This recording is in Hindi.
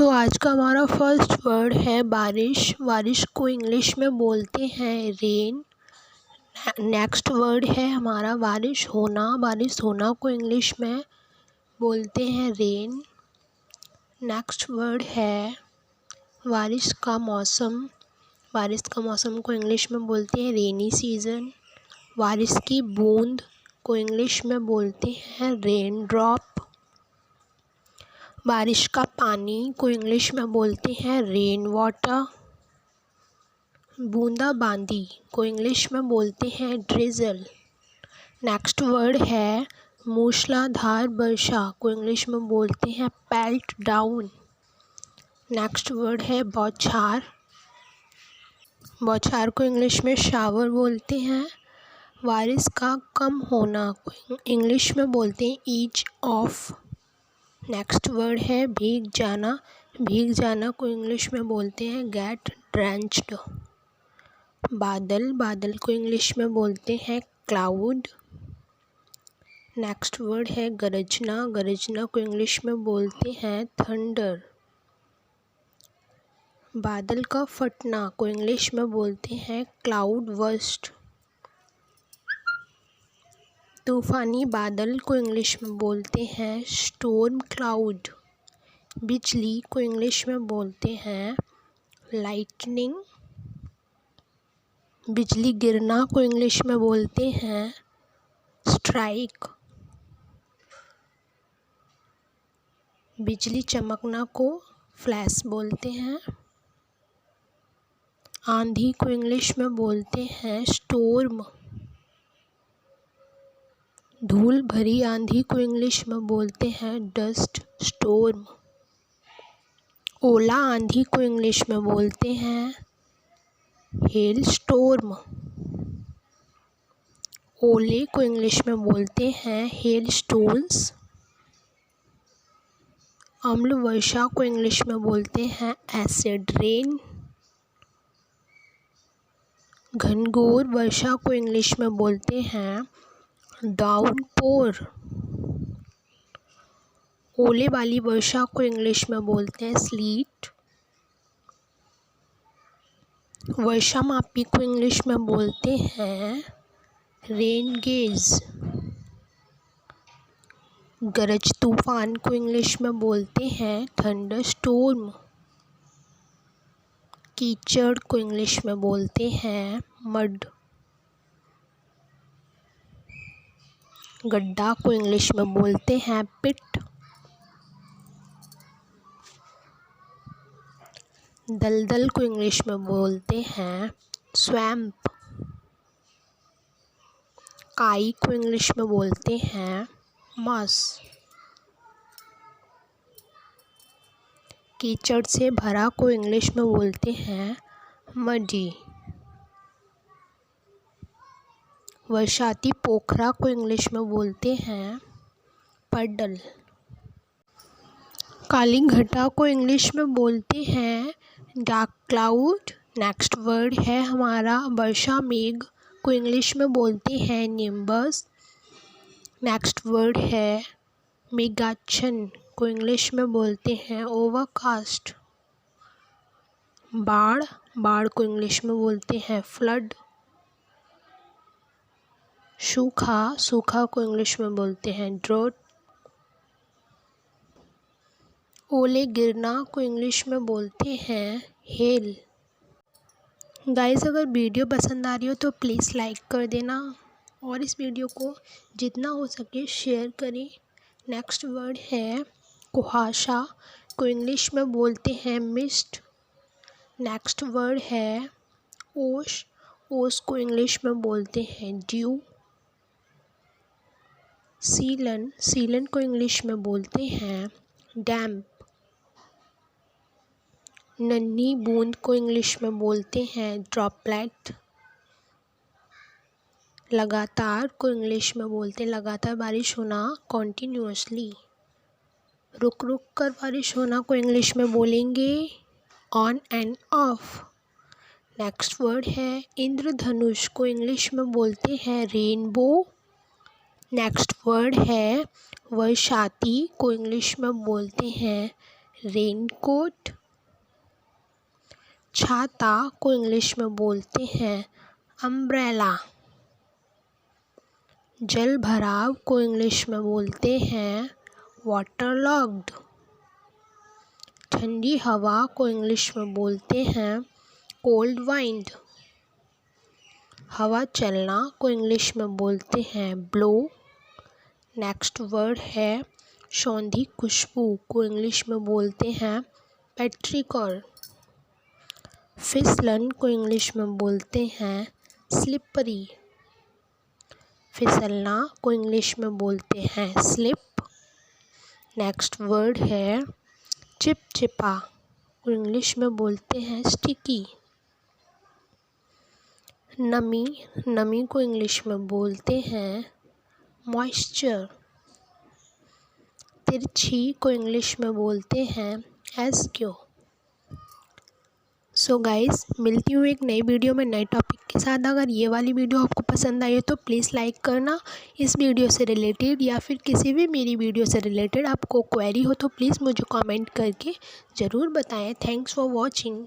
आज का हमारा फर्स्ट वर्ड है बारिश। बारिश को इंग्लिश में बोलते हैं रेन। नेक्स्ट वर्ड है हमारा बारिश होना। बारिश होना को इंग्लिश में बोलते हैं रेन। नेक्स्ट वर्ड है बारिश का मौसम। बारिश का मौसम को इंग्लिश में बोलते हैं रेनी सीज़न। बारिश की बूंद को इंग्लिश में बोलते हैं रेन ड्रॉप। बारिश का पानी को इंग्लिश में बोलते हैं रेन वाटर। बूंदा बांदी को इंग्लिश में बोलते हैं ड्रिजल। नेक्स्ट वर्ड है मूसलाधार वर्षा को इंग्लिश में बोलते हैं पेल्ट डाउन। नेक्स्ट वर्ड है बौछार। बौछार को इंग्लिश में शावर बोलते हैं। बारिश का कम होना को इंग्लिश में बोलते हैं ईज ऑफ। नेक्स्ट वर्ड है भीग जाना। भीग जाना को इंग्लिश में बोलते हैं गेट ड्रेंच्ड। बादल। बादल को इंग्लिश में बोलते हैं क्लाउड। नेक्स्ट वर्ड है गरजना। गरजना को इंग्लिश में बोलते हैं थंडर। बादल का फटना को इंग्लिश में बोलते हैं क्लाउड बर्स्ट। तूफ़ानी बादल को इंग्लिश में बोलते हैं स्टॉर्म क्लाउड। बिजली को इंग्लिश में बोलते हैं लाइटनिंग। बिजली गिरना को इंग्लिश में बोलते हैं स्ट्राइक। बिजली चमकना को फ्लैश बोलते हैं। आंधी को इंग्लिश में बोलते हैं स्टॉर्म। धूल भरी आंधी को इंग्लिश में बोलते हैं डस्ट स्टॉर्म। ओला आंधी को इंग्लिश में बोलते हैं हेल स्टॉर्म। ओले को इंग्लिश में बोलते हैं हेल स्टोन्स। अम्ल वर्षा को इंग्लिश में बोलते हैं एसिड रेन। घनघोर वर्षा को इंग्लिश में बोलते हैं डाउनपोर। ओले वाली वर्षा को इंग्लिश में बोलते हैं स्लीट। वर्षा मापी को इंग्लिश में बोलते हैं रेन गेज। गरज तूफान को इंग्लिश में बोलते हैं थंडर स्टॉर्म। कीचड़ को इंग्लिश में बोलते हैं मड। गड्ढा को इंग्लिश में बोलते हैं पिट। दलदल को इंग्लिश में बोलते हैं स्वैम्प। काई को इंग्लिश में बोलते हैं मॉस। कीचड़ से भरा को इंग्लिश में बोलते हैं मडी। बरसाती पोखरा को इंग्लिश में बोलते हैं पडल। काली घटा को इंग्लिश में बोलते हैं डार्क क्लाउड। नेक्स्ट वर्ड है हमारा वर्षा मेघ को इंग्लिश में बोलते हैं निम्बस। नेक्स्ट वर्ड है मेघाच्छन्न को इंग्लिश में बोलते हैं ओवरकास्ट। बाढ़। बाढ़ को इंग्लिश में बोलते हैं फ्लड। सूखा। सूखा को इंग्लिश में बोलते हैं ड्रॉट। ओले गिरना को इंग्लिश में बोलते हैं हेल। गाइस, अगर वीडियो पसंद आ रही हो तो प्लीज़ लाइक कर देना और इस वीडियो को जितना हो सके शेयर करें। नेक्स्ट वर्ड है कुहासा को इंग्लिश में बोलते हैं मिस्ट। नेक्स्ट वर्ड है ओश। ओस को इंग्लिश में बोलते हैं ड्यू। सीलन। सीलन को इंग्लिश में बोलते हैं डैम्प। नन्ही बूंद को इंग्लिश में बोलते हैं ड्रॉपलेट। लगातार को इंग्लिश में बोलते हैं लगातार बारिश होना कॉन्टीन्यूअसली। रुक रुक कर बारिश होना को इंग्लिश में बोलेंगे on end of. Next word है इंद्रधनुष को इंग्लिश में बोलते हैं रेनबो। नेक्स्ट वर्ड है बरसाती को इंग्लिश में बोलते हैं रेनकोट। छाता को इंग्लिश में बोलते हैं अम्ब्रेला। जल भराव को इंग्लिश में बोलते हैं वाटरलॉग्ड। ठंडी हवा को इंग्लिश में बोलते हैं कोल्ड वाइंड। हवा चलना को इंग्लिश में बोलते हैं ब्लो। नेक्स्ट वर्ड है सौंधी खुशबू को इंग्लिश में बोलते हैं पेट्रिकॉर। फिसलन को इंग्लिश में बोलते हैं स्लिपरी। फिसलना को इंग्लिश में बोलते हैं स्लिप। नेक्स्ट वर्ड है चिपचिपा को इंग्लिश में बोलते हैं स्टिकी। नमी को इंग्लिश में बोलते हैं मॉइस्चर। तिरछी को इंग्लिश में बोलते हैं एस्क्यू। सो गाइस, मिलती हूँ एक नई वीडियो में नए टॉपिक के साथ। अगर ये वाली वीडियो आपको पसंद आई हो तो प्लीज़ लाइक करना। इस वीडियो से रिलेटेड या फिर किसी भी मेरी वीडियो से रिलेटेड आपको क्वेरी हो तो प्लीज़ मुझे कमेंट करके ज़रूर बताएं। Thanks for watching.